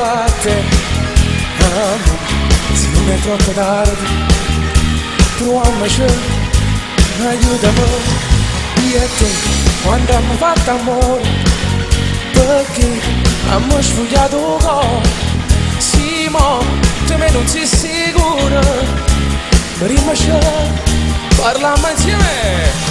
batte. Amo, se non è troppo tardi, proviamoci, aiutami. Io e te, quando abbiamo fatto amore, perché abbiamo sfogliato il cuore. Sì, ma te me non sei sicura, prima ci parliamo insieme.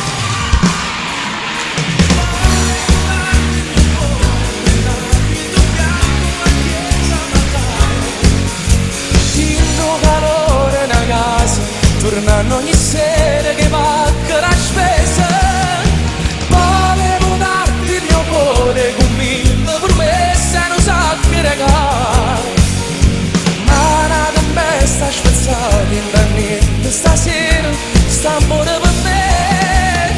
Calore na casa, tornando ogni sera che va che la spesa. Volevo darti il mio cuore con mille promesse, non so che regalare. Ma una tempesta spezzata in da niente, stasera sta amore per me.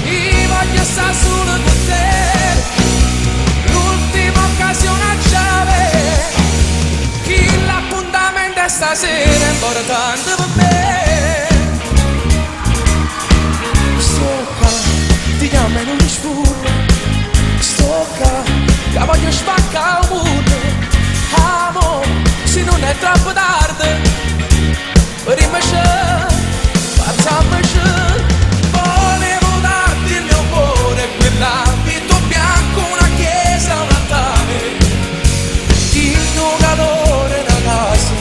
Io voglio stare solo con te, l'ultima occasione a chiave. Chi l'appuntamento è stasera è importante per me. Sto qua, ti chiamo e non mi sfuggo. Sto qua, che voglio spaccare il mondo. Amo, se non è troppo tardi, rimaci, facciamoci. Volevo darti il mio cuore, quell'abito bianco, una chiesa, un altare. Il tuo calore da casa,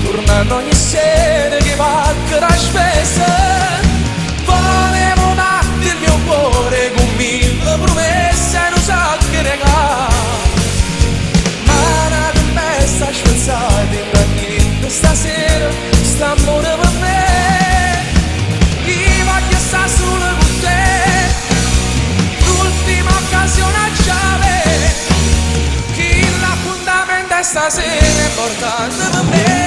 tornando ogni sera che va che la spesa. Volevo darti il mio cuore con mille promesse, non so che regalare. Ma una tempesta spezzata in da niente, stasera sta amore per me. Io voglio stare solo con te, l'ultima occasione a chiave. Chi l'appuntamento è stasera è importante per me.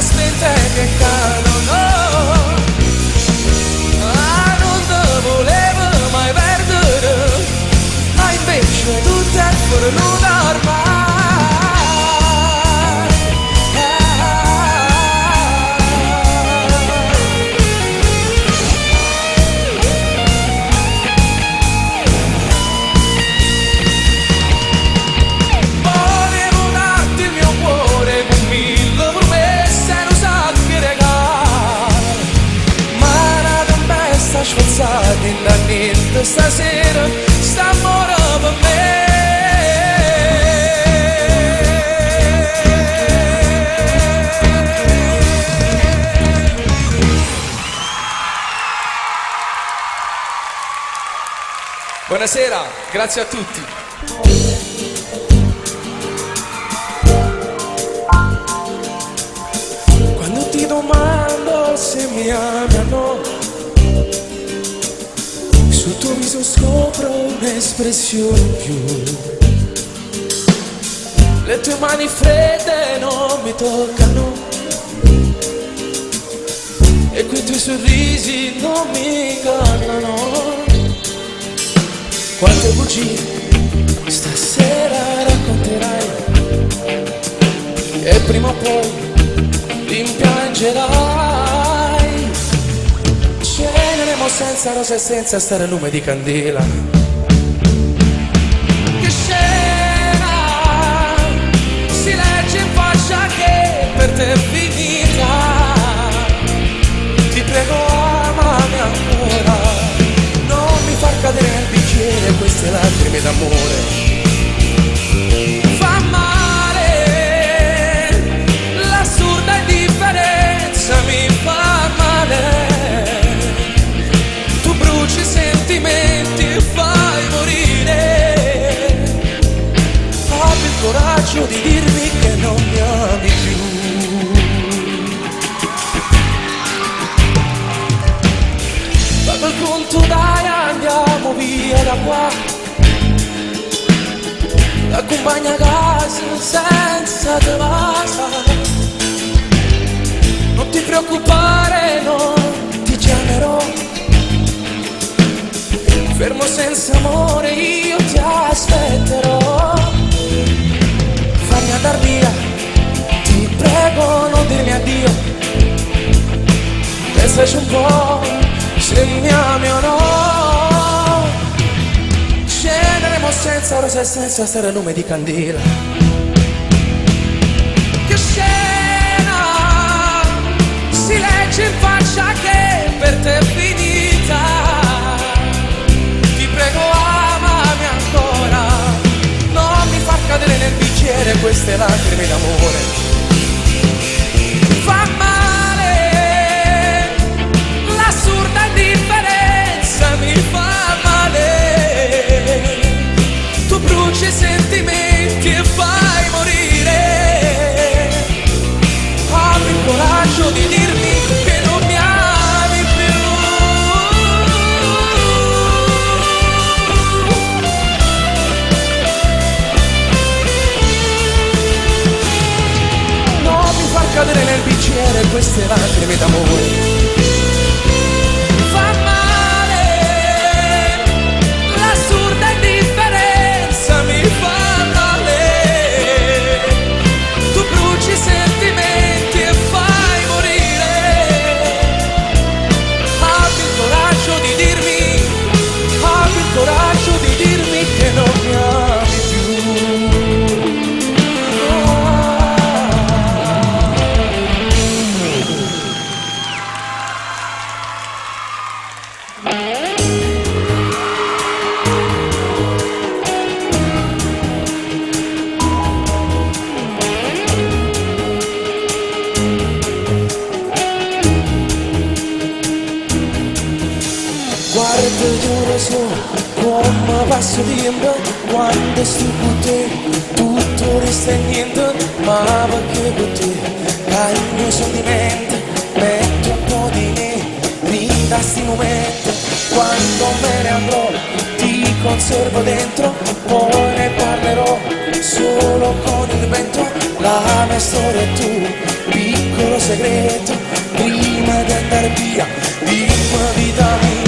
Spente che cadono, non te volevo mai perdere, ma invece tutto è venuto ormai. Volevo darti il mio cuore con mille promesse, spezzata in da niente, stasera sta amore per me. Buonasera, grazie a tutti. Quando ti domando se mi ami o no, sul tuo viso scopro un'espressione più. Le tue mani fredde non mi toccano e quei tuoi sorrisi non mi ingannano. Quante bugie stasera racconterai e prima o poi rimpiangerai. Ceneremo senza rose e senza stare a lume di candela. Che scena si legge in faccia che per te è finita. Ti prego amami ancora, non mi far cadere nel bicchiere queste lacrime d'amore. Fa male, l'assurda indifferenza mi fa male. Sentimenti e fai morire. Abbi il coraggio di dirmi che non mi ami più. Pago il conto, dai, andiamo via da qua. La compagna a casa senza te basta. Non ti preoccupare, non ti chiamerò. Fermo senza amore io ti aspetterò. Fammi andar via, ti prego non dirmi addio. Pensaci un po' se mi ami o no. Scenderemo senza rose e senza stare lume di candela. Che scena si legge in faccia che per te è finita. Ti prego amami ancora, non mi far cadere nel bicchiere queste lacrime d'amore. Fa male, l'assurda indifferenza mi fa male. Tu bruci i sentimenti e fai morire. Abbi il coraggio di dirmi che non mi ami più. Non mi far cadere nel bicchiere queste lacrime d'amore. Fa male, l'assurda indifferenza mi fa male. Tu bruci i sentimenti e fai morire. Abbi il coraggio di dirmi, abbi il coraggio di dirmi che non mi ami più. Guarda giuro solo come passo tempo, quando sto con te tutto resta niente, ma perché con te hai il mio sentimento, metto un po' di me, rinda sti momenti, quando me ne andrò ti conservo dentro, poi ne parlerò solo con il vento, la mia storia è tu, piccolo segreto, prima di andare via, dimmi vita mia.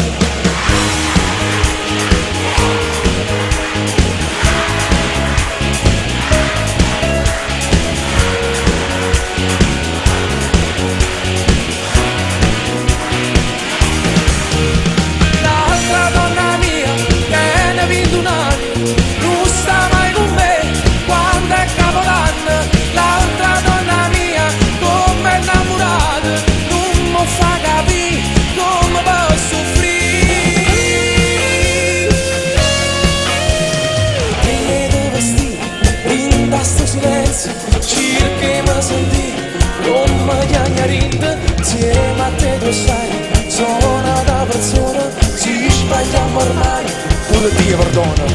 Insieme a te tu sai, sono una persona, ci sbagliamo ormai, pure Dio perdona.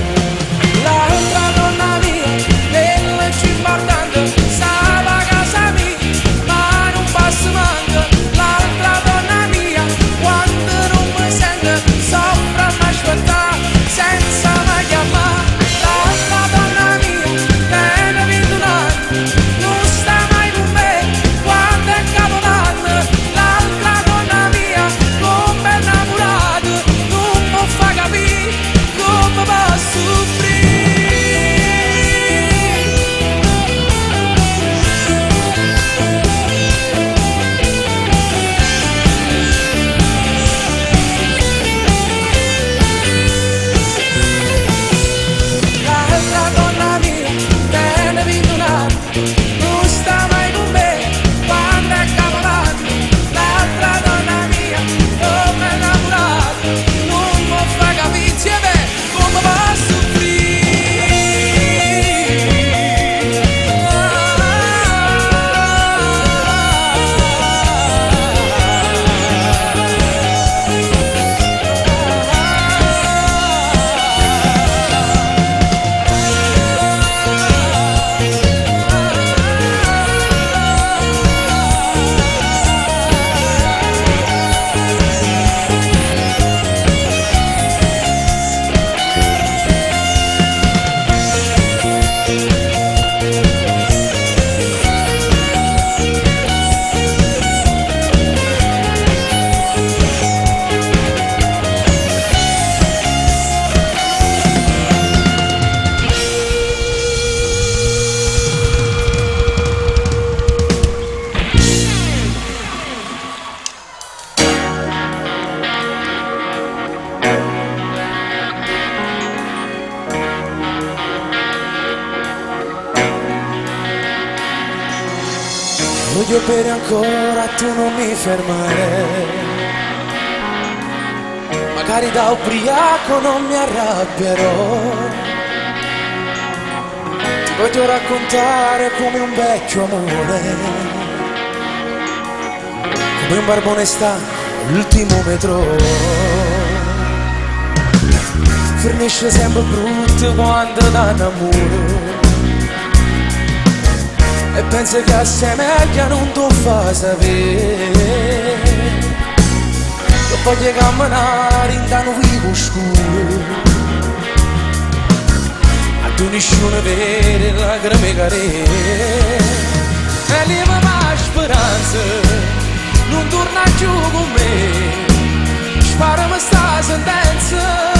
L'altra donna mia, nel ci importante, stava a casa mia, ma non passa manca. L'altra donna mia, quando non mi sente, soffre a m'aspettare, senza mai chiamare. L'altra donna mia, che ne vinto un anno, non sta mai con me, quando è capodanno. L'altra donna mia, come è innamorata, non mi fa capire come posso voglio bere ancora, tu non mi fermare. Magari da ubriaco non mi arrabbierò. Ti voglio raccontare come un vecchio amore, come un barbone sta all'ultimo metro. Finisce sempre brutto quando danno amore, e penso che assieme meglio non tu fa sapere. Io voglio camminare in danno vivo scuro, a tu nessuno vede lacrime care. E lì la speranza non torna più con me. Spara mi sta sentenza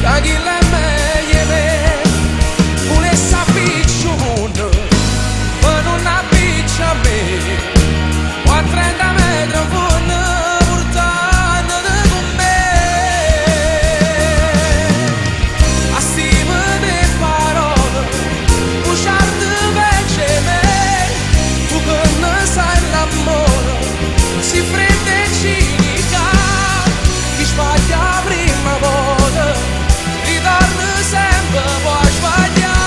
da chi l'è meglio me. Volesse appiccio mondo ma non appiccia a me. O a 30 metri in fondo portando con me. A stima di parole uscite invece me. Tu che non sai l'amore si fredda e cinica. Chi sbaglia la prima volta ritorna sempre poi sbagliare.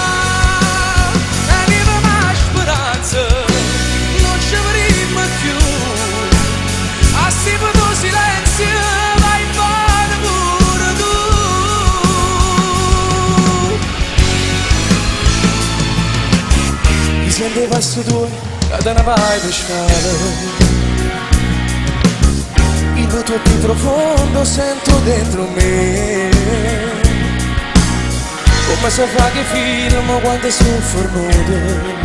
E viva la speranza non ci avremo più. A stima tuo silenzio vai bene pure tu. Mi sente passo tu che te ne vai per scale. Il tuo più profondo sento dentro me, come se fa che film quando sono fornuto.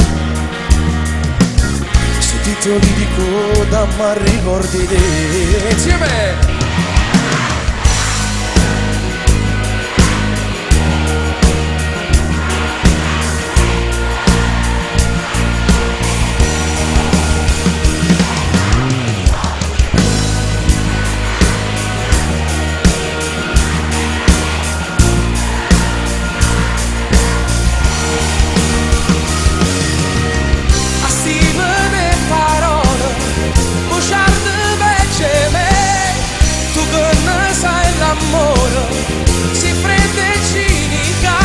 Su titoli di coda ma ricordi te. Insieme! Si fredda e cinica,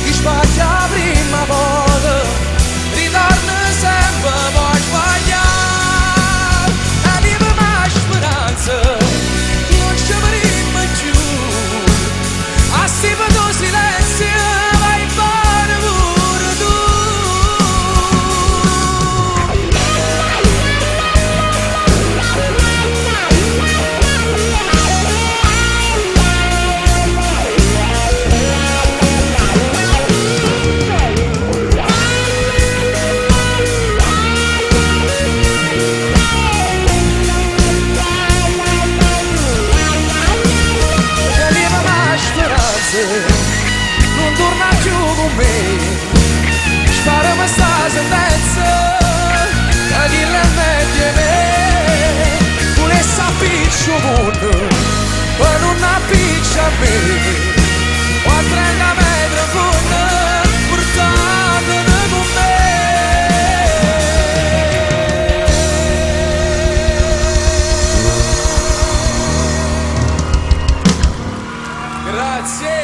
chi sbaglia la prima volta ritorna sempre poi sbagliare. E viva la speranza non ci avremo più. A stima tuo silenzio vai bene pure tu. Non torna più con me. Spara ma sta sentenza da chi l'è meglio me. Volesse appiccio mondo ma non appiccia a me. O a 30 metri in fondo portatene con me. Grazie.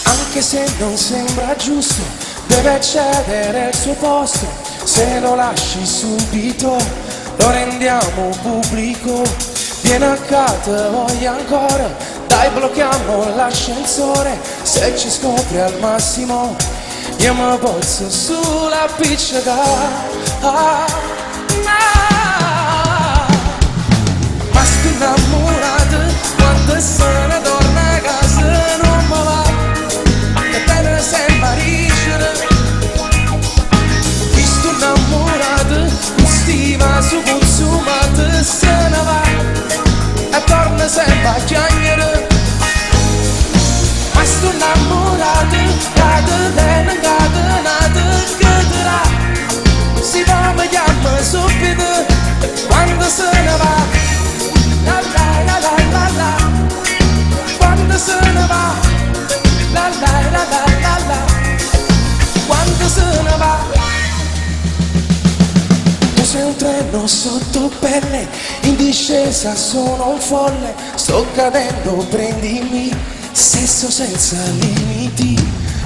Anche se non sembra giusto, deve cedere il suo posto. Se lo lasci subito, lo rendiamo pubblico. Vieni a casa, voglio ancora. Dai, blocchiamo l'ascensore. Se ci scopri al massimo, io mi pozzo sulla piccica. Ma sto innamorato quando se ne torna a casa non mi va. Che te ne sembra ricere. Mi sto innamorato, mi stima su consumato se ne va e torna sempre a chiagnere. Ma sto innamorato, catenate, catenate, che te la si va a chiamare. pelle, in discesa sono un folle, sto cadendo, prendimi, sesso senza limiti.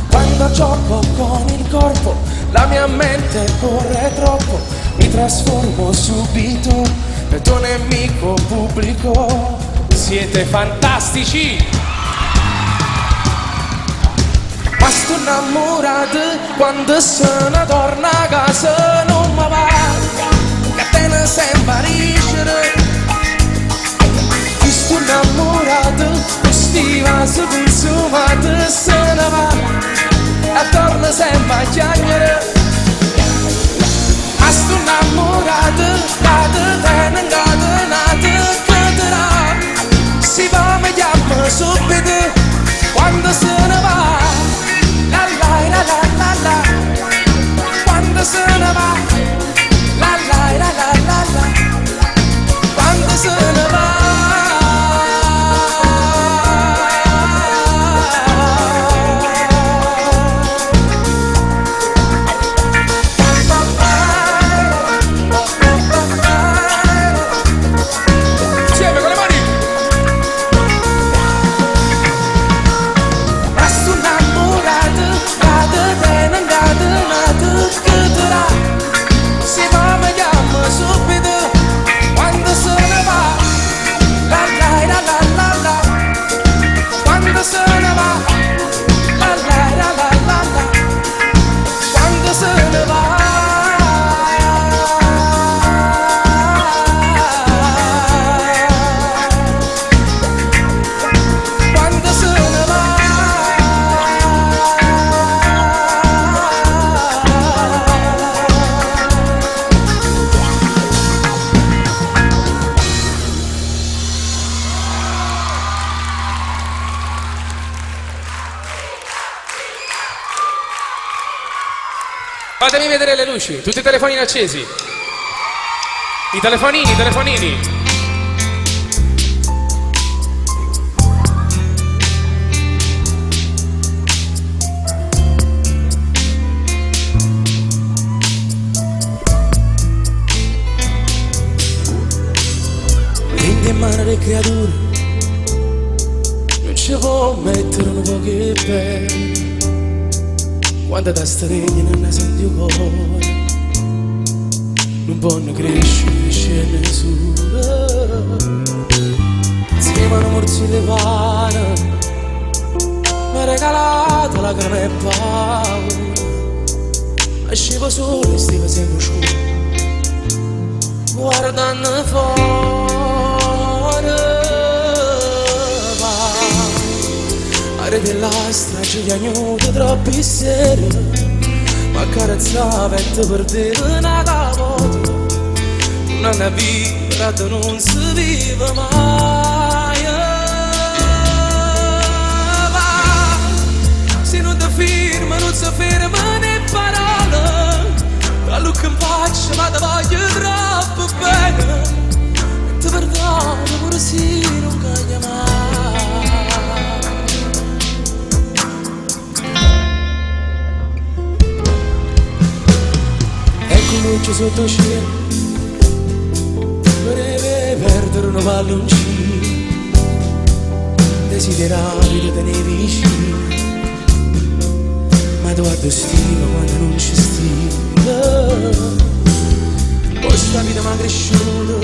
Quando gioco con il corpo, la mia mente corre troppo, mi trasformo subito nel tuo nemico pubblico. Siete fantastici! Ma sto innamorato quando sono torna a casa non mi va, che te ne sembra ricere. Sto innamorato, questi vasi consumati se ne va e torna sempre a chiagnere. Ma sto innamorato, che te tiene incatenato, che te dà, si va mi chiama subito quando se ne va. Quando se ne va, la la la la la la, quando se ne va. Insieme con le mani. Resto innamorato, si va mi chiama subito quando se ne va, la la la la la la, quando se ne va, la la la la la la, quando se ne va. Quando se ne va. Fatemi vedere le luci, tutti i telefonini accesi. I telefonini, i telefonini. Prendi in mano le creature, non ci può mettere un po' che bello. Quando da staregna non senti il cuore, non può crescere, scende nessuno. Insieme a un morso di pane, mi ha regalato la crema e paura. Ma scevo solo e stava sempre sciolto, guardando fuori. Mare della strage gli agnuti troppi seri, ma carezzava e te perdeva una volta. Non è vivere, non si vive mai. Va, se non ti firma, non si ferma né parole. Da look in faccia, ma ti voglio troppo bene. E ti perdono pure se non cambia mai. Luce sotto cielo, vorrei perdere un palloncino, desideravi di tenere vicino, ma tu stima quando non ci stima. Poi sta vita mi ha cresciuto,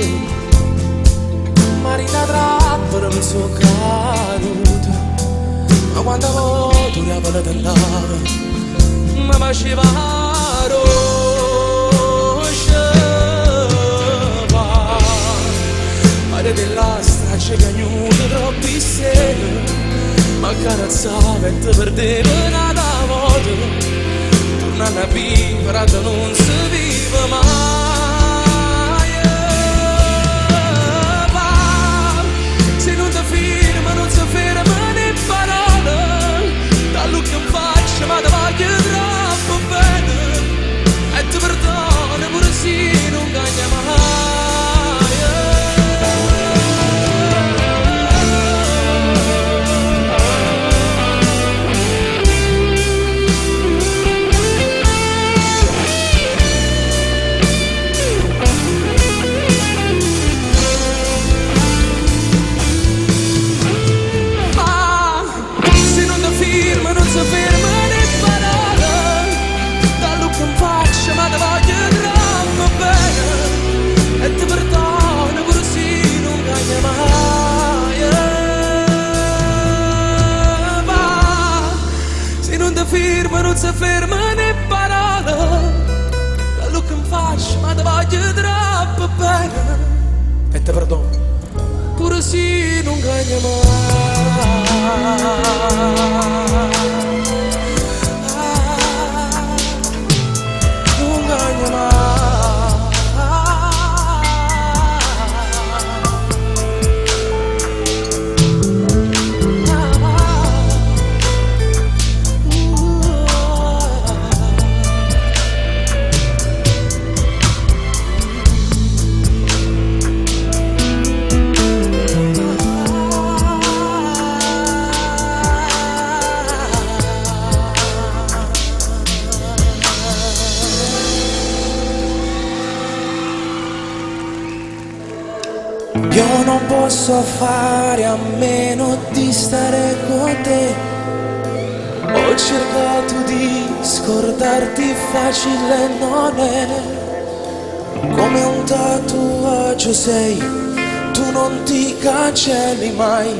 ma rinda trappola mi sono caduto, ma quando voto la palla tentava, mi faceva rosa. Della straccia cagnuta troppi seri, ma carezzava e te perdeva una volta. Tornando a vivere non si vive mai. Va, se non ti firma non si ferma né parole. Da look in faccia ma ti voglio troppo bene, e ti perdono pure se non cambia mai. si ferma né parola, quello che mi faccio ma ti voglio troppo bene e te perdono pure se non cagna mai, non cagna mai. Io non posso fare a meno di stare con te. Ho cercato di scordarti facile, non è come un tatuaggio sei, tu non ti cancelli mai,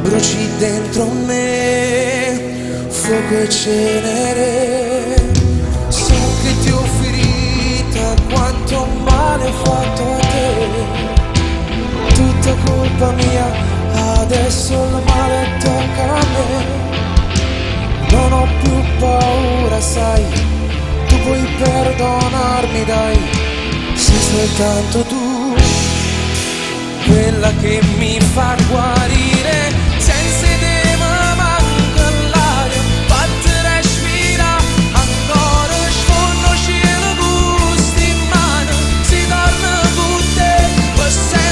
bruci dentro me, fuoco e cenere. So che ti ho ferita, quanto male ho fatto a te. Tutta colpa mia, adesso il male tocca a me. Non ho più paura, sai, tu puoi perdonarmi, dai. Sei soltanto tu, quella che mi fa guarire. Senza te mi manca l'aria, fatti respirare. Ancora sfondo cielo gusti in mano, si torna con te, per sempre.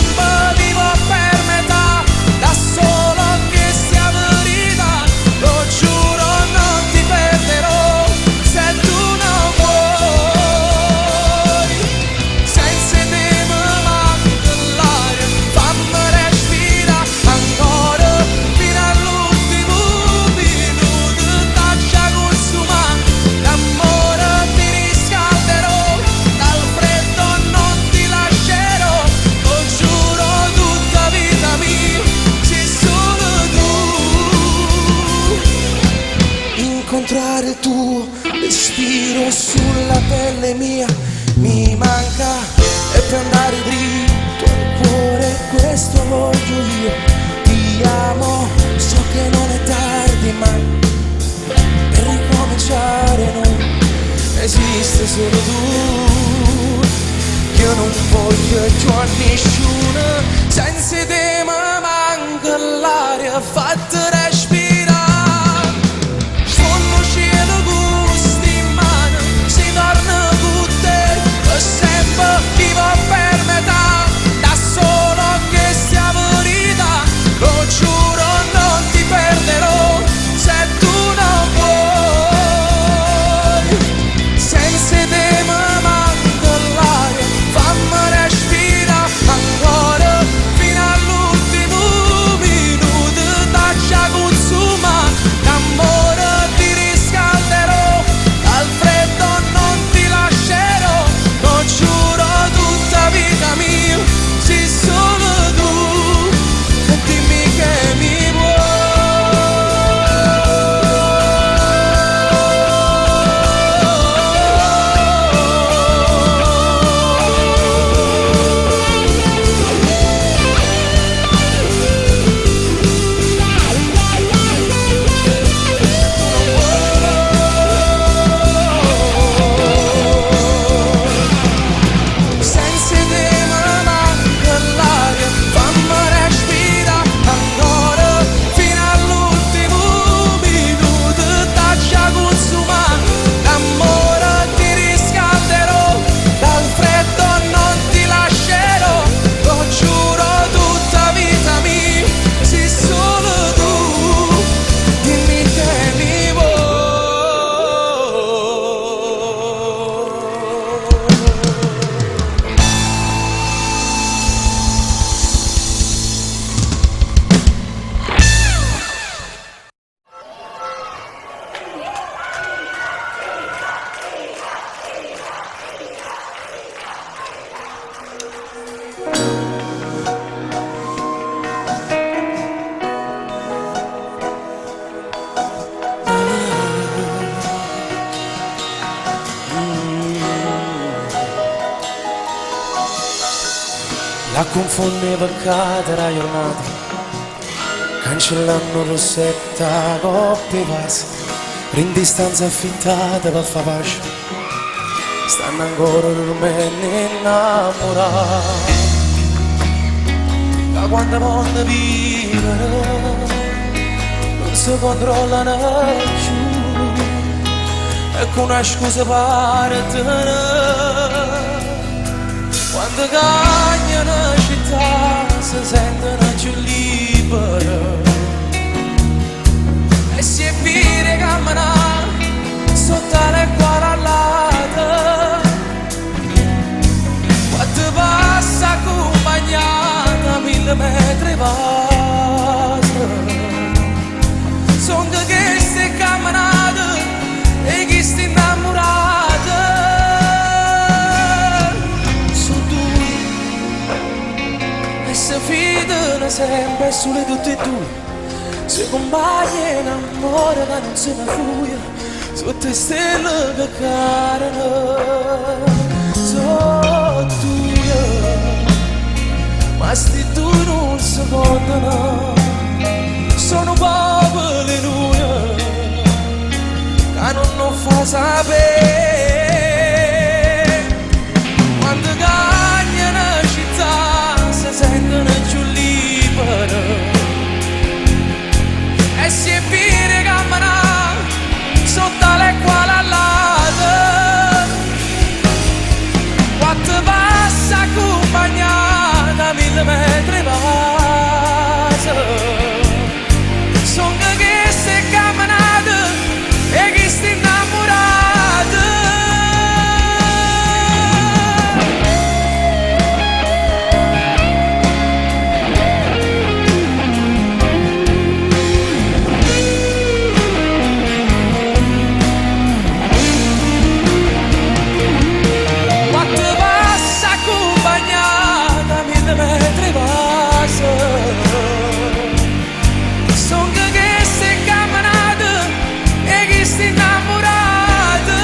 Incontrare il tuo respiro sulla pelle mia mi manca, e per andare dritto al cuore questo voglio io. Ti amo, so che non è tardi mai per ricominciare, noi esiste solo tu. Io non voglio più a nessuno, senza te mi manca l'aria, fatti respirare. Vivo per metà, da solo che sia verità, lo giuro non ti perderò se tu non vuoi. Senza te mi manca l'aria, fammi respirare ancora fino all'ultimo. La confonde peccato la giornata, cancellando rossetta, coppe vasi, in stanza affittata per fa pace, stanno ancora dormendo innamorati. Da quando mondo vivere, non si controllano più, e con una scusa per tenere. Quando cagna una città si sentono più liberi e si è pire camminare sotto le quarallate. Quando passa accompagnata a 1000 metri passa, sono che stai camminando e chi sta innamorata. Si fidano sempre sulle tutte e due, se compagni in amore che non se ne fuia, sotto stelle che cadono, sono tue, ma sti due non si contano, sono poveri noi, che non fa sapere, quando cagna una città sentono giù liberi e si è pire camminare sotto le quarallate. Quando passa accompagnata a 1000 metri passa, sono che si camminate e chi sta innamorata. Metri passa, sono che si camminata e chi sta innamorata.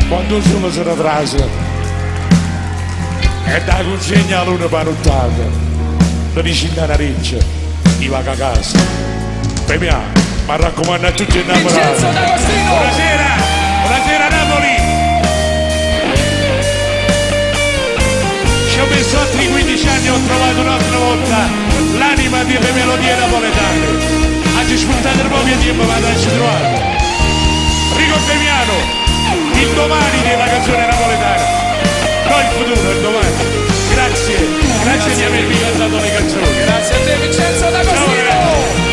Quando sono se ne trasa e da consegna all'una panottata, la vicina una riccia, i va a casa. Per me, mi raccomando a tutti innamorati. Vincenzo D'Agostino! Buonasera Napoli! Ho messo altri 15 anni e ho trovato un'altra volta l'anima di le melodie napoletane. Oggi spuntate proprio tempo ma adesso trovate. Rico Demiano, il domani della canzone napoletana. Non il futuro, il domani. Grazie di avermi cantato le canzoni. Grazie a te Vincenzo D'Agostino!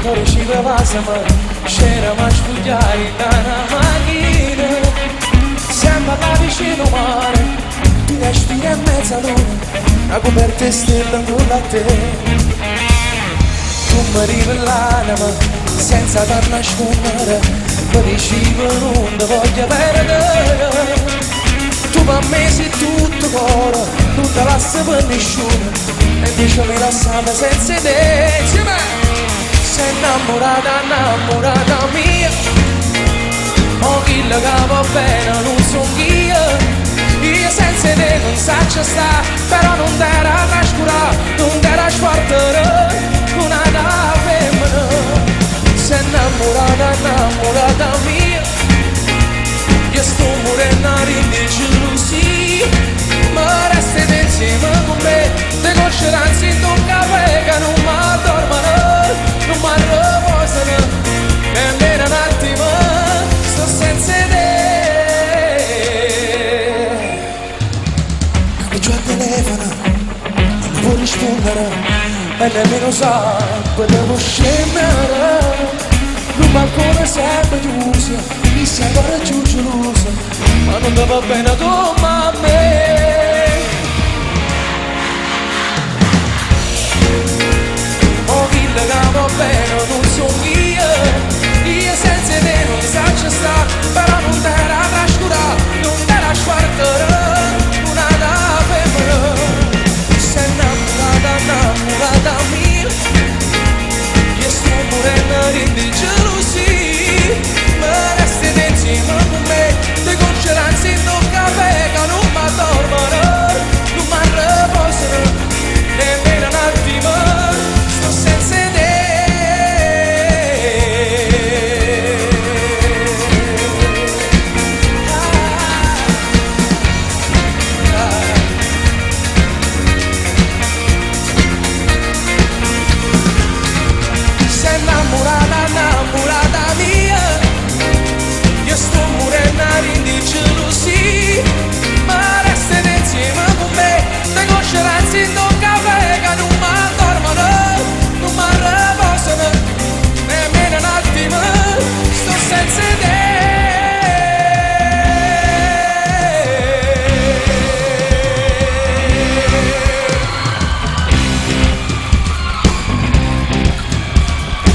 non riusciva a passare, c'era ma spugliare da una macchina, sembra là vicino mare, tu respiri in mezzo a luna, la coperta è stella ancora a te, tu mi arrivi l'anima, senza dar nascondere, mi dicevi non ti voglio perdere. Tu per me sei tutto cuore, non ti lasci per nessuno, e invece mi lasciamo senza te. Sei innamorata, innamorata mia, ma chi che va bene non sono io senza te non saccio sta, però non ti era trascurare, non ti era spartare, una da femmina. Sei innamorata, innamorata mia, io sto morendo di gelosia, ma resti insieme con me, te conceranzi in un caffè che non mi dormono, non mi riposano, e almeno un attimo sto senza te. Anche giù al telefono non mi può rispondere, e nemmeno sa, potevo scendere. Un balcone sempre chiuso, mi sei ancora più geloso, ma non ti va bene come a me. Oh, chi che va bene non sono io senza te non saccio sta, però non ti era trascurare, non ti era sguardare, una da femmina. Sei innamorata, innamorata mia, io sto morendo di gelosia, ma resti insieme con me, te conceranzi in un caffè che non mi dormono, non mi riposano, nemmeno un attimo sto senza te. Sei innamorata, innamorata mia, io sto morendo di gelosia, ma resti insieme con me, te conceranzi in un caffè che non mi dormono, non mi riposano, nemmeno un attimo sto senza te.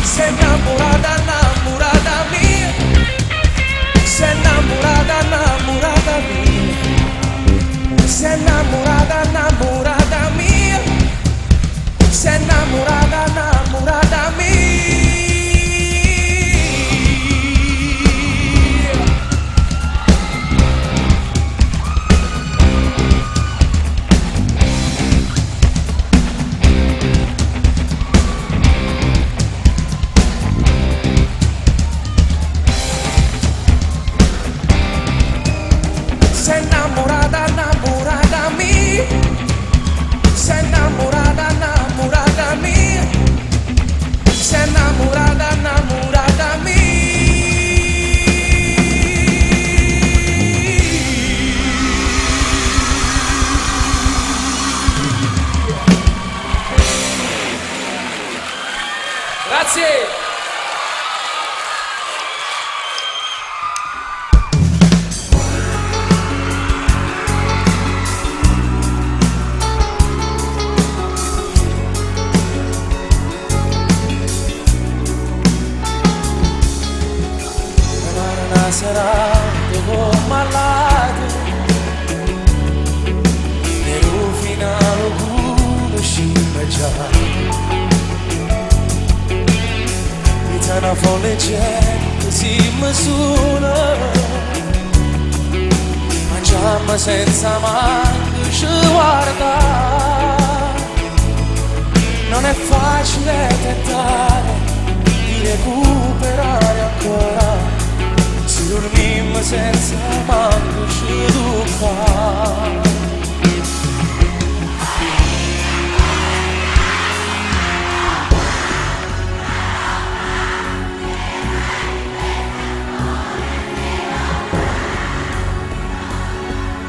Sei innamorata, innamorata mia, sei innamorata, innamorata mia, sei innamorata, innamorata mia, sei innamorata, innamorata mia. Sei innamorata, innamorata mia, sei innamorata, innamorata mia, sei innamorata, innamorata mia. Grazie. Una serata con malato, nero finale conosciva già. C'è una folle gente si misura, mangiamo senza manco ci guarda. Non è facile tentare di recuperare ancora, se dormimmo senza manco ci educare.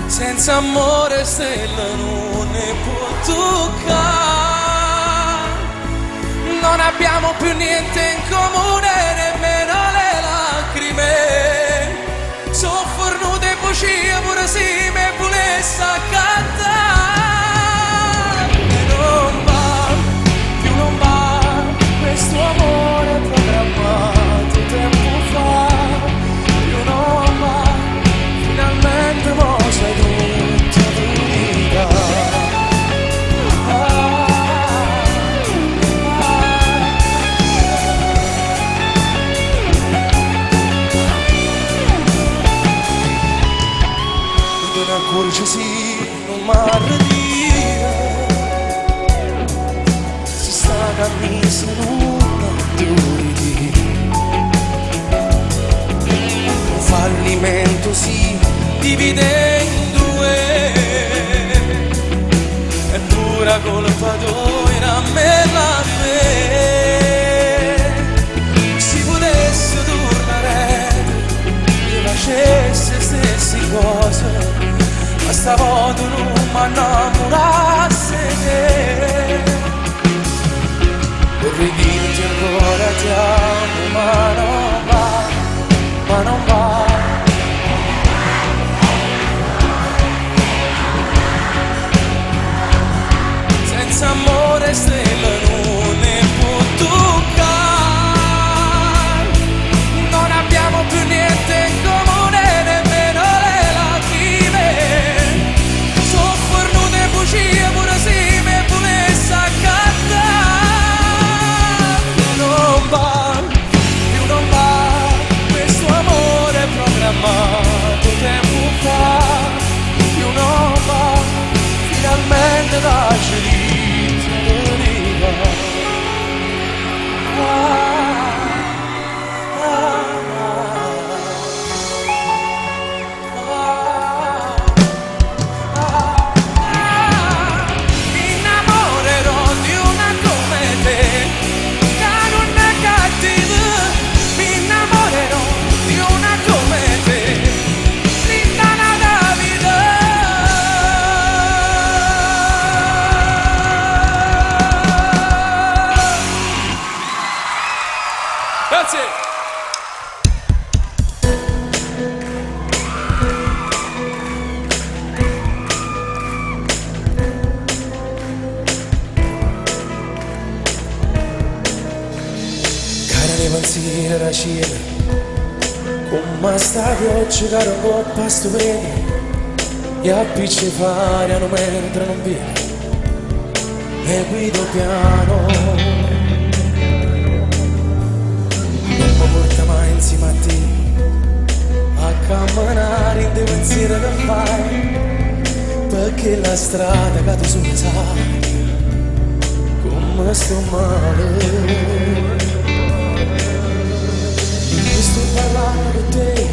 Senza amore stella non ne può toccare, non abbiamo più niente in comune, nemmeno le lacrime, sono fornute bugie pure se mi volesse cantare. Non va, più non va, questo amore programmato tempo fa, dice sì, non m'arretira. Si sta camminando in una teoria. Un fallimento si divide in due. È pura colpa tua, a me la si potesse tornare e facesse stesse cose, ma stavolta non mi innamorasse te. Vorrei dirti ancora ti amo, ma non va, ma non va. Senza amore stella non ne può toccare. Non abbiamo più niente in comune, nemmeno le lacrime. Sono fornute bugie pure se mi volesse accattare. Più non va, questo amore programmato tempo fa. Più non va, finalmente lasci l'inizio deriva. Mi innamorerò di una come te, che non è cattiva. Mi innamorerò di una come te, Lindana Davide. Grazie. Cara le pensieri da cena, come sta pioggia che non coppa sto vedi, e a picce fare non mentre non viene, e guido piano. Non mi porta mai insieme a te a camminare in dei pensieri che fai, perché la strada che tu solo sai come sto male. Io sto parlando con te,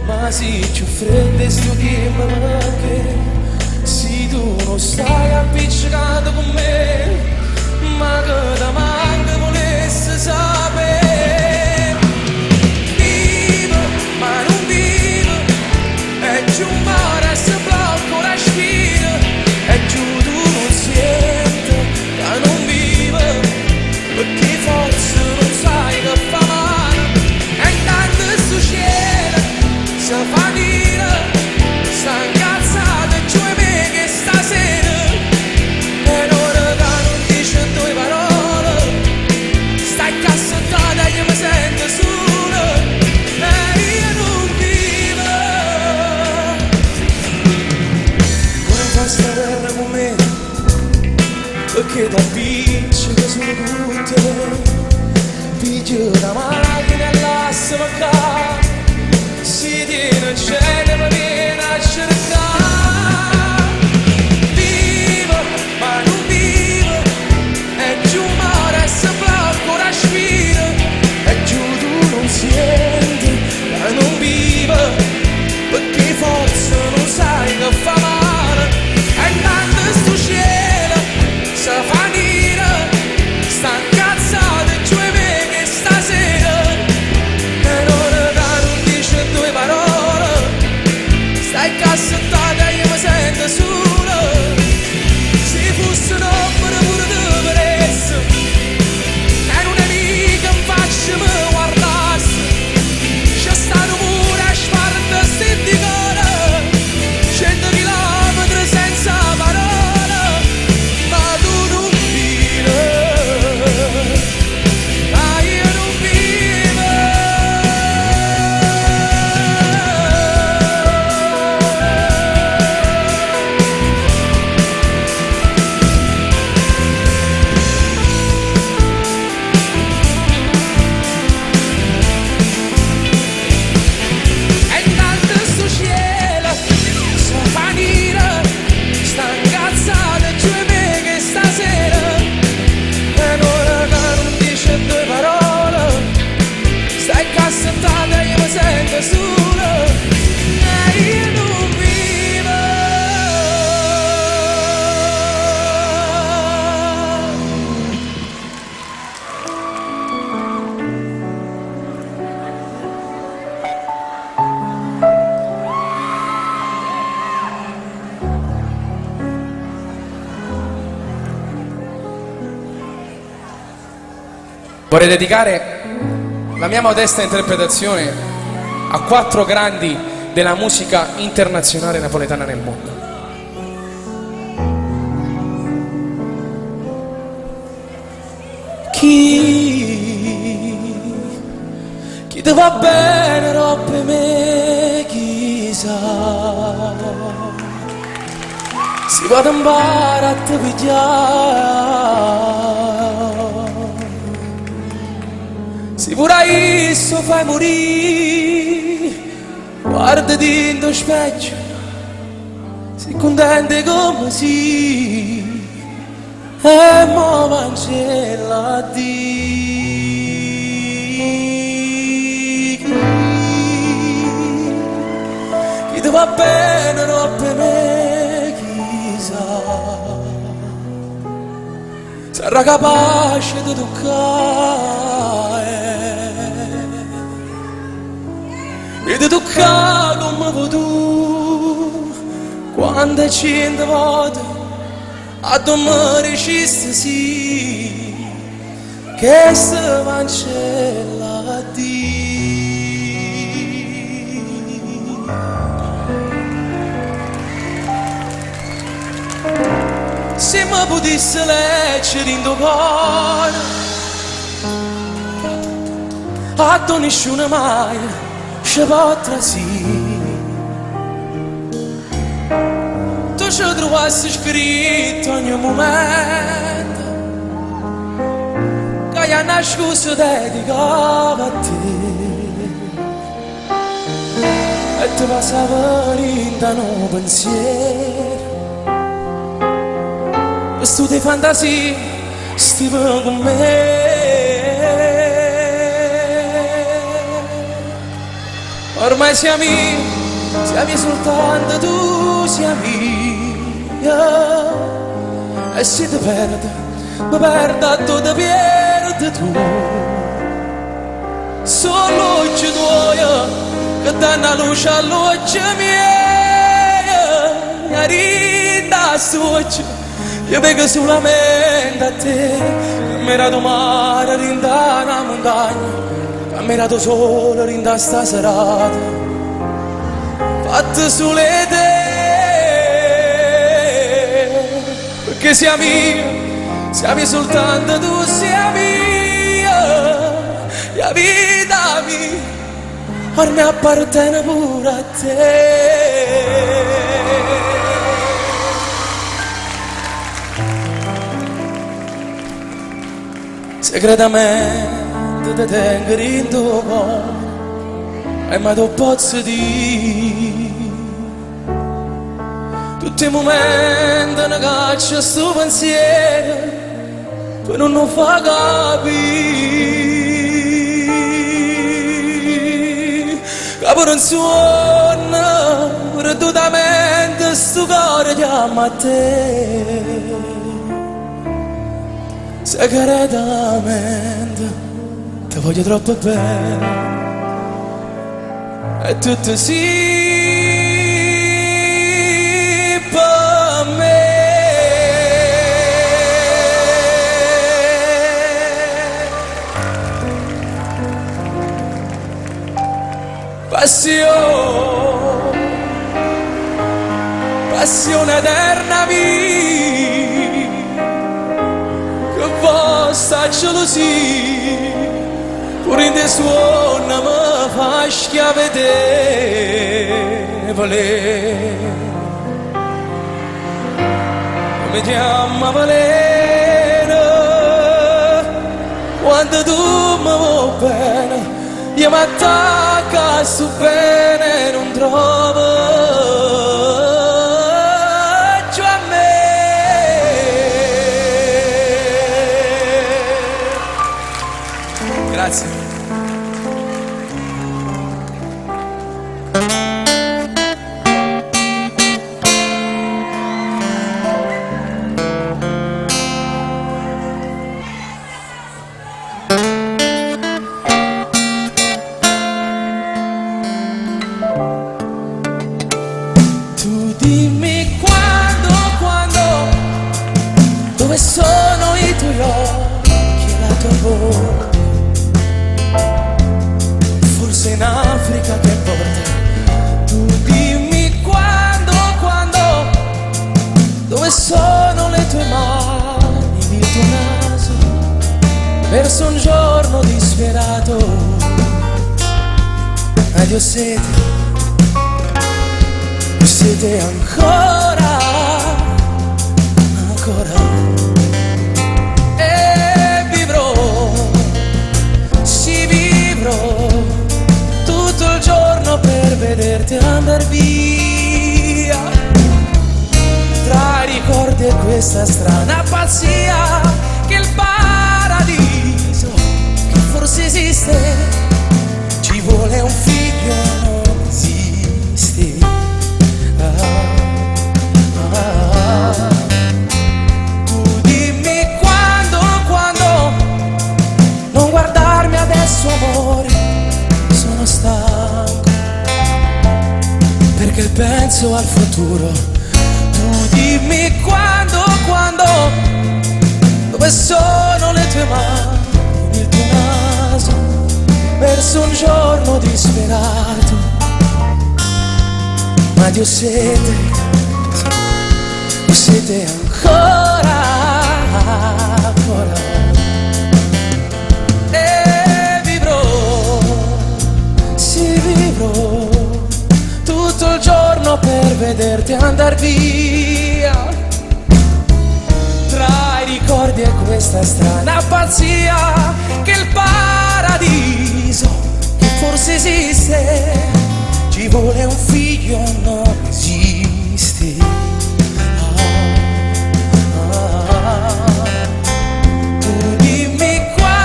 ma sì, più freddo e sto chiama perché se tu non stai appiccicato con me, ma che da manca volesse sapere. Vivo, ma non vivo, e giù un mare si blocca la sfida, e giù tu non senti che non vivo, perché forse non sai che fa male, e intanto sto cielo si fa dire, sta incazzata e giù me che stasera, e l'ora che non dice due parole, stai cassettata e io mi sento solo, e io non vivo. Come fa sta terra con me, perché da picce che sono tutte, piglio da macchina e lascio mancare, si tiene il cielo e mi viene a cercare. Vivo, ma non vivo, e giù un mare si blocca la sfida, e giù tu non senti che non vivo, perché forse non sai che fa male, e intanto sto cielo si fa dire, sta incazzato e giù e me che stasera, e l'ora che non dice due parole, Vorrei dedicare la mia modesta interpretazione a 4 grandi della musica internazionale napoletana nel mondo. Chi ti va bene roppe me, chissà, si va ad imparare a te pigliare, si pure isso fai morire, guardati in tuo specchio, si contente come si, e mo cancella a Dio. Chi ti va bene non per me, chissà, sarà capace di toccare e di toccare come vuoi tu, quando 100 volte a dormire ci sì, che si cancella a Dio. Se mi potesse leggere in tuo cuore, a tu nessuno mai ci potrà sì. Tu ci trovassi scritto ogni momento che hai nascosto dedicato a te, e ti passava in un pensiero. Questo di fantasia stiva con me. Ormai siamo soltanto tu, siamo io. E se ti perdo, mi perdo, tu ti perdi tu. Solo occhi tuoi che danno luce all'occhio mia. Rinda su occhi, io vedo solamente a te, cammerato mare, rinda una montagna, cammerato solo, rinda sta serata, fatta sulle te, perché siamo soltanto tu, siamo io, la vita mia, ormai appartiene pure a te. Segretamente ti tengo in tuo cuore, e mai tu posso dire tutti i momenti ne caccia sto pensiero per non fa capire che per un suono perdutamente sto cuore chiama a te. Segretamente ti voglio troppo bene, e tutto sì per me. Passione eterna mia, vostra gelosia, pure in te suona mi fa schiavedevole, come chiama valere, quando tu mi vuoi bene, io mi attacco su bene, non trovo. Grazie. Tu dimmi quando, dove sono i tuoi occhi e la tua bocca, io ho sete ancora, ancora. E vivrò, sì vivrò, tutto il giorno per vederti andar via. Tra i ricordi e questa strana pazzia, che il paradiso, che forse esiste, ci vuole un figlio, non esiste. Tu dimmi quando, non guardarmi adesso amore, sono stanco, perché penso al futuro. Tu dimmi quando, dove sono le tue mani, il tuo naso, verso un giorno disperato. Ma io ho sete ancora, ancora. E vivrò, sì vivrò, tutto il giorno per vederti andar via. Tra i ricordi e questa strana pazzia, che il paradiso, che forse esiste, ci vuole un figlio, non esiste. Tu dimmi quando.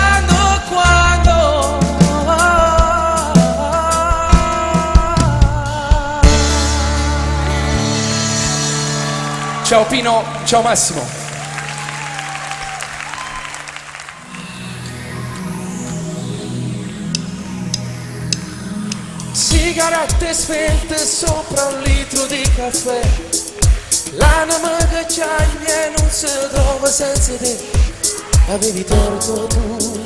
Ciao Pino, ciao Massimo. Sigarette spente sopra un litro di caffè, l'anima che c'hai e non si trova senza te, avevi torto tu,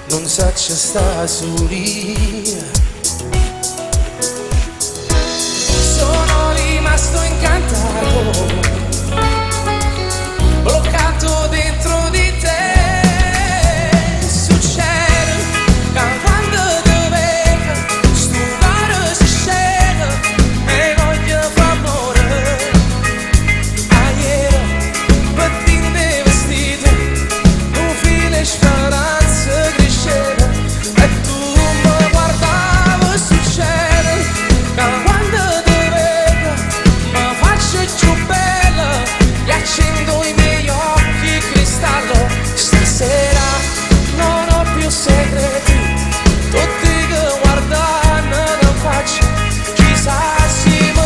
non sa c'è sta solia. Sono rimasto incantato, bloccato dentro di te. Succede che quando doveva stupare si scende, me voglio fa amore. Ieri pettine di vestito, un filo di speranza cresceva, e tu mi guardavi. Succede che quando doveva mi faccio più bella, e accendo i miei occhi cristallo. Stasera non ho più segreti, tutti che guardano la faccia, chissà se mi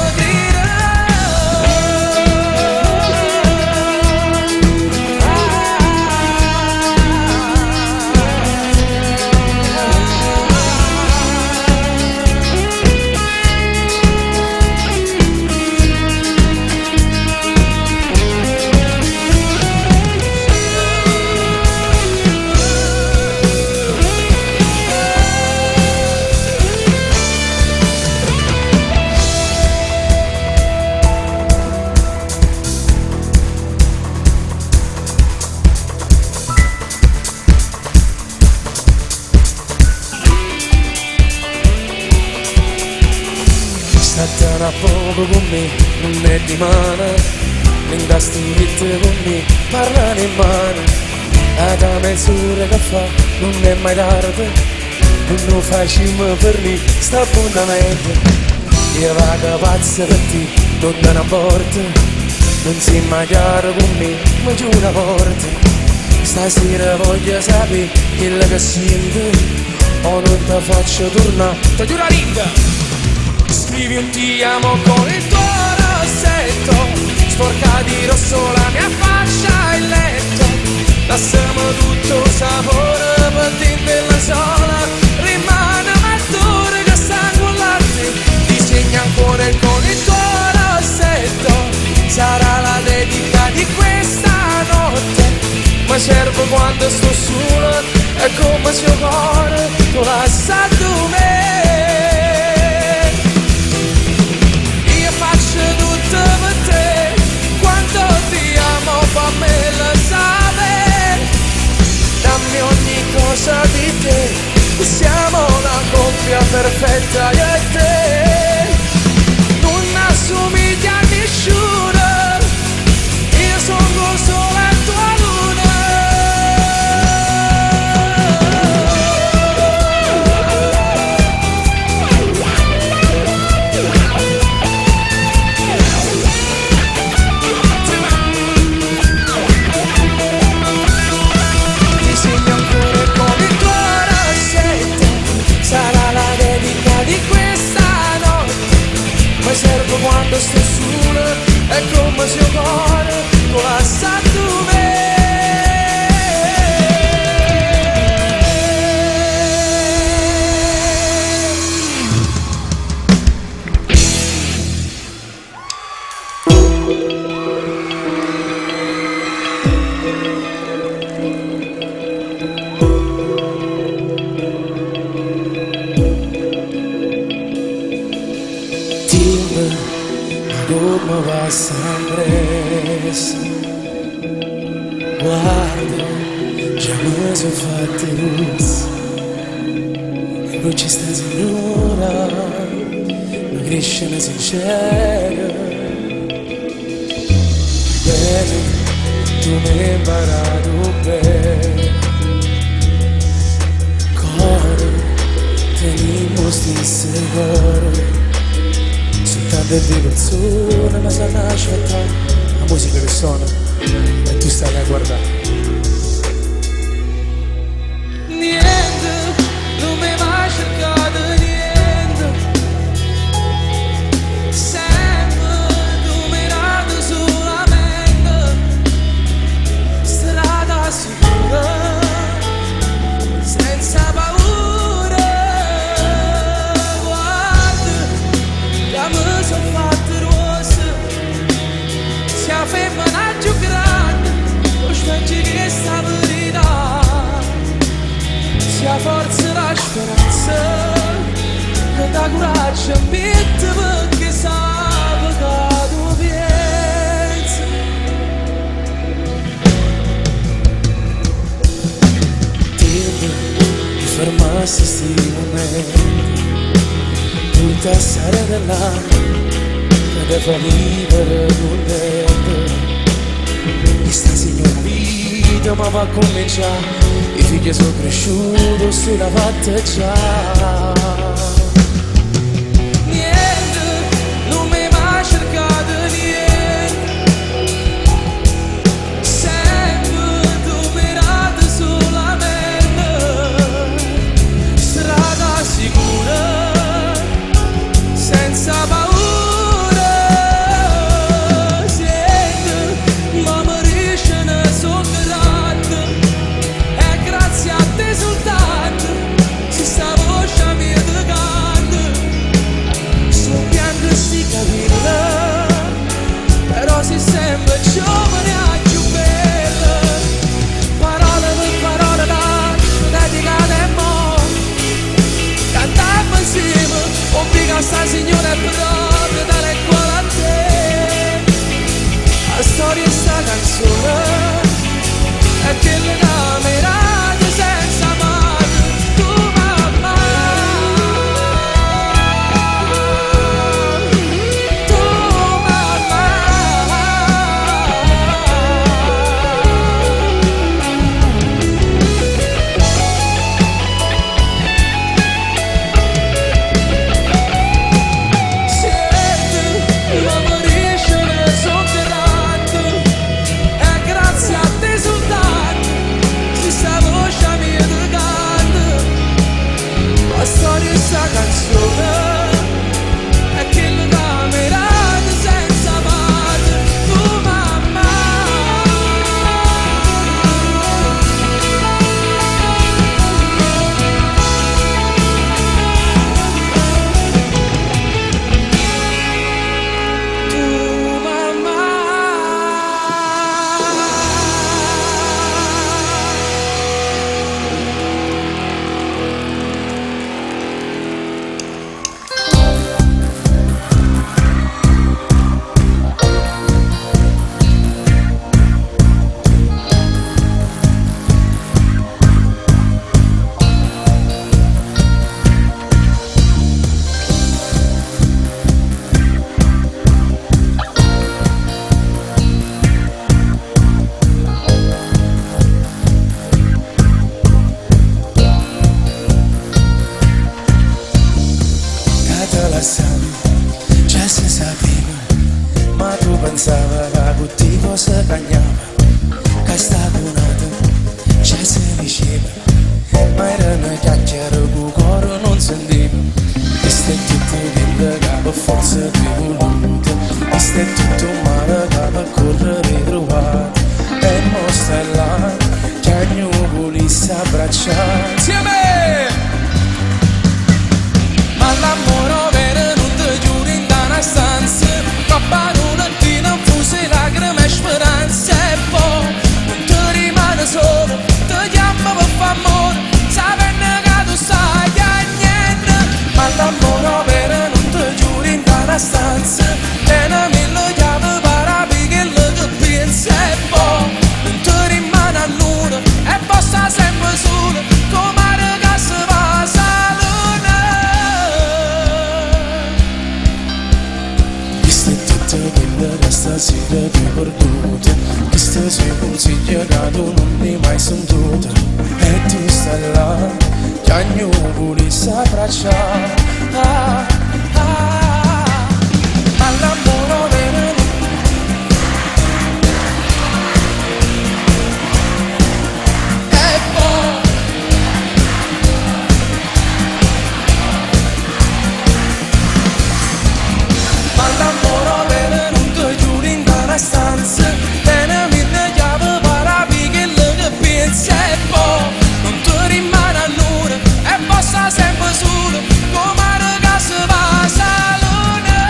statene a poco con me, non è di mano, non da stirite con me, parlano in mano, da mezz'ora che fa, non è mai tardi, non lo facciamo per me, sta appuntamento, io vado pazza per te, non da una porta, non sei mai chiaro con me, ma giù una porta, stasera voglio sapere quello che senti, o non ti faccio tornare, ti giuro la ringa. Scrivi un ti amo con il tuo rossetto, sporca di rosso la mia faccia in letto, lasciamo tutto sapore per dentro la sola, rimane mattore che sangue latte, disegna ancora con il tuo rossetto, sarà la dedica di questa notte, mi serve quando sto solo, è come se il cuore tu la sa tu me. Tutto per te, quanto ti amo, fammelo sapere, dammi ogni cosa di te, siamo la tra io e te, non assomigli a nessuno, io sono solo la tua luna. Ti segno ancora come il tuo rossetto, sarà la dedica di questa notte. Mi servo quando sto solo, è come se il cuore passa a me. Timbre, come va sempre, guarda, già mi sono fatte luz, e poi ci sta signora, ma cresce sincera. Bene, tu mi hai imparato bene, cuore, teniamo stesse cuore. Soltanto di persone ma sa nascere, la musica che suona e tu stai a guardare. Niente, non mi hai mai cercato niente, sempre tu mi hai dato solamente strada sicura, senza paura. Mi sono fatte rosse, sia femmina più grande, lo specchio che sta verità, sia forza la speranza, che da coraggio mette perché sa che tu pensi. Tempo di fermarsi sti momenti, tutta sarà là, che ti fa vivere contento. Questa signora vita ma va a cominciare, i figli sono cresciuti, se la fatta già. Niente, non mi hai mai cercato niente, sempre tu mi hai dato solamente strada sicura, senza paura. Senti, ma mi riesce ne sotterrando, e grazie a te soltanto si sta voce mia di canto. Sul pianto si capilla, però si sembra giovane a più bella. Parole per parole dedicate a mo', cantiamo insieme, obbliga sta signora è proprio dalle cuore a te. La storia è sta canzone, è che le camerate senza mano, tu mamma, tu mamma. passato già si sapeva, ma tu pensavi che tutti cose cagnava, che sta bunata già si diceva, ma era una chiacchiera che il cuore non sentiva. Questo è tutto quello che per forza ti voluto, questo è tutto male che per correre trovato, e mo stai là che ognuno volesse abbracciare insieme. Ma l'amore vero non ti giuro in una stanza, troppa lunettina infuse lacrime e speranze, e poi non ti rimane solo, ti chiama per far amore, sapendo che tu stai a niente. Ma l'amore vero non ti giuro in una stanza, tiene mille chiavi per aprire quello che pensi, e poi non ti rimane a nulla, e poi sta sempre solo, come ragazzi va a salire. Quello che stasera ti ho perduto, questo sei un consiglio che tu non mi hai mai sentito, e tu stai là che ognuno volesse abbracciare. Ma l'amore vero e poi ma l'amore vero non ti giuro in una stanza, tiene mille chiavi per aprire quello che pensi, e poi non ti rimane a nulla, e poi sta sempre solo, come ragazzi va a salone.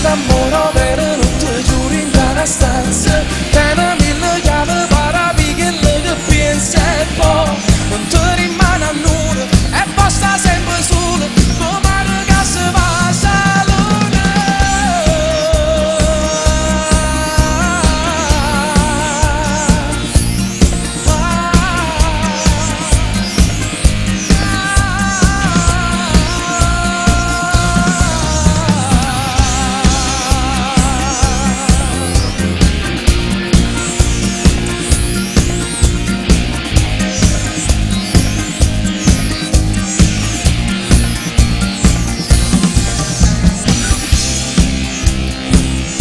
L'amore vero non ti giuro in una stanza, tiene mille chiavi per aprire quello che pensi, e poi non ti rimane a nulla, e poi sta sempre solo, come ragazzi va a salone.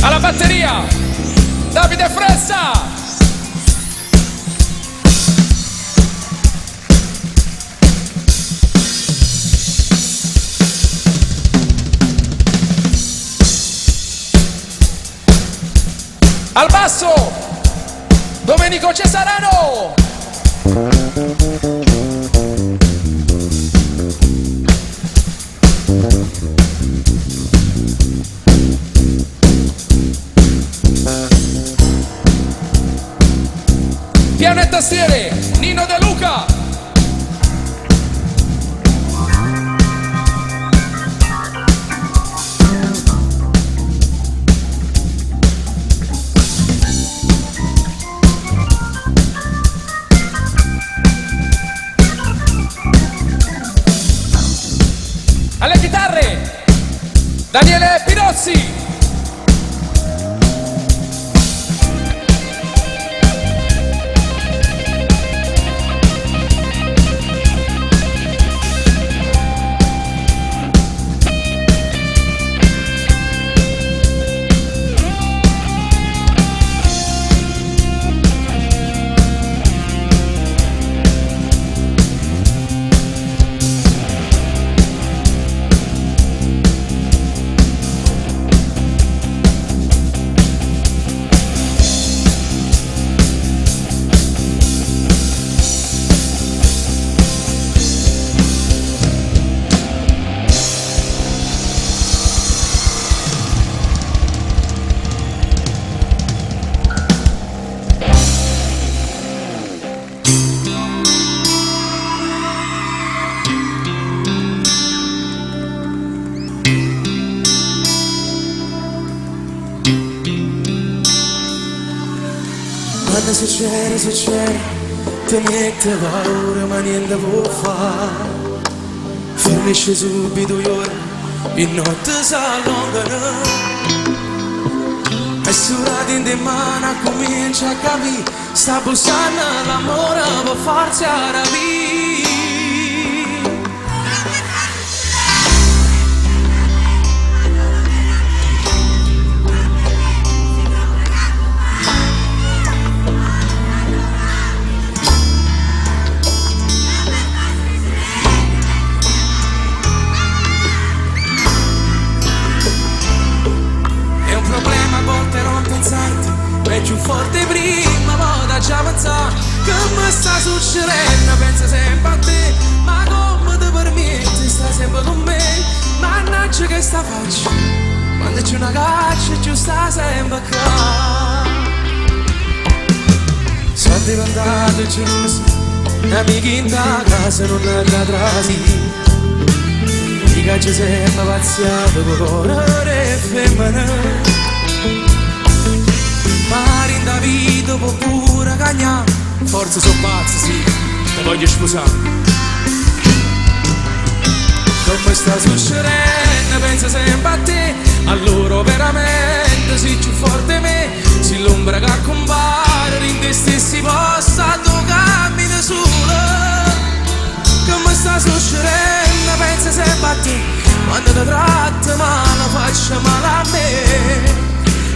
Alla batteria Davide Fressa. Al basso Domenico Cesarano. Piano e tastiere Nino De Luca. Alle chitarre Daniele Pirozzi. Quando succede, ti mette paura ma niente può fare. Finisce subito gli ore, e notte si allongano. E surati in mano comincia a capire, sta bussando l'amore per farsi rapire. È più forte prima, poi già pensare che mi sta succedendo, pensa sempre a te, ma come ti permetti, stai sempre con me, mannaggia che sta faccia, quando c'è una caccia ci sta sempre qua. Sono diventato geloso, amici in casa non è da trasi, ti caccia sempre pazziato con cuore femmina. Mari in Davide può pure cagnare, forse sono pazzo, sì, ti voglio sposare. Come sta succedendo, pensa sempre a te, allora veramente sei più forte di me, sei l'ombra che compare in te stessi possa, tu cammini sola. Come sta succedendo, pensa sempre a te, quando ti tratti male, faccia male a me.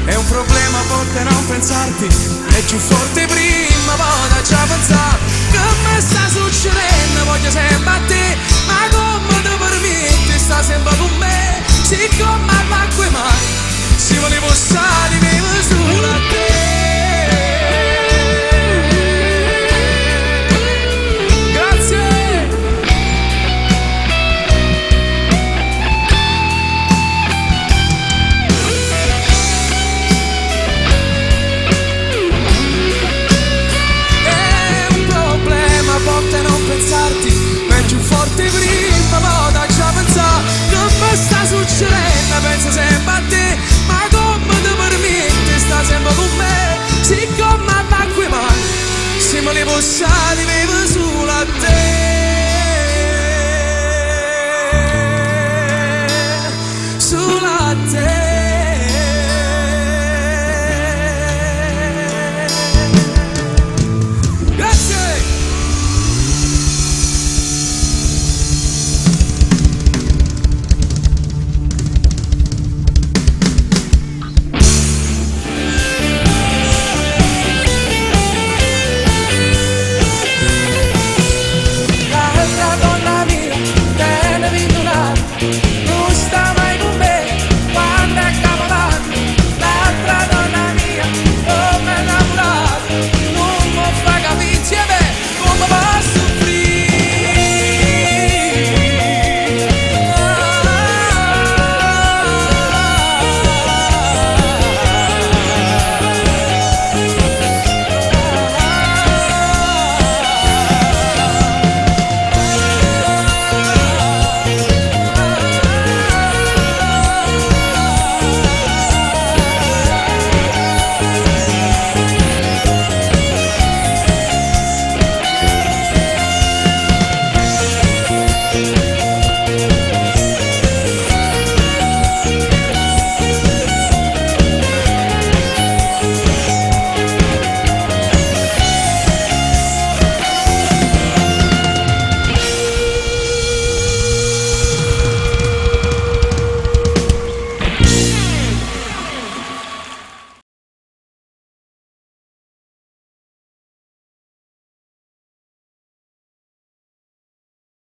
È un problema a volte non pensarti, è più forte prima, poi già pensare che mi sta succedendo, voglio sempre a te, ma come ti permetti, sta sempre con me, siccome ma quei mai, se volevo stare, vivo solo a te. Prima volta già pensare che mi sta succedendo, pensa sempre a te, ma come ti permetti, sta sempre con me, siccome ma qui mai, se me li possiamo vivo solo a te, solo a te.